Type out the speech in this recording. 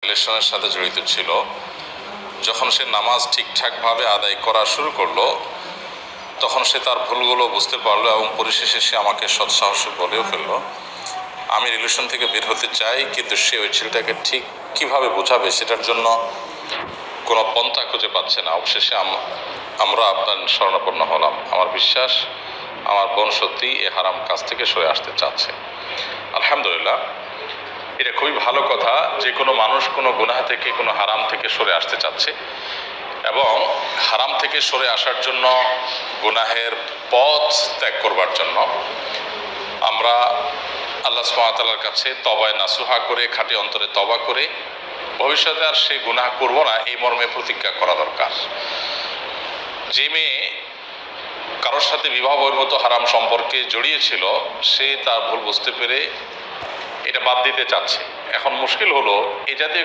রিলেশনের সাথে জড়িত ছিল। যখন সে নামাজ ঠিকঠাকভাবে আদায় করা শুরু করলো, তখন সে তার ভুলগুলো বুঝতে পারলো এবং পরিশেষে সে আমাকে সৎসাহসে বলেও ফেললো, আমি রিলেশন থেকে বের হতে চাই, কিন্তু সে ওই ছেলেটাকে ঠিক কিভাবে বোঝাবে সেটার জন্য কোনো পন্থা খুঁজে পাচ্ছে না। অবশেষে আমরা আপনার শরণাপন্ন হলাম। আমার বিশ্বাস আমার বোন সত্যিই এ হারাম কাজ থেকে সরে আসতে চাচ্ছে। আলহামদুলিল্লাহ, এটা খুবই ভালো কথা। যে কোনো মানুষ কোনো গুনাহ থেকে, কোনো হারাম থেকে সরে আসতে চাচ্ছে, এবং হারাম থেকে সরে আসার জন্য, গুনাহের পথ ত্যাগ করবার জন্য আমরা আল্লাহ সুবহানাহু ওয়া তাআলার কাছে তওবায়ে নাসুহা করে, খাঁটি অন্তরে তওবা করে ভবিষ্যতে আর সে গুনাহ করব না এই মর্মে প্রতিজ্ঞা করা দরকার। যে মেয়ে কারোর সাথে বিবাহ বহির্ভূত হারাম সম্পর্কে জড়িয়েছিল, সে তার ভুল বুঝতে পেরে এটা বাদ দিতে চাচ্ছে। এখন মুশকিল হলো, এই জাতীয়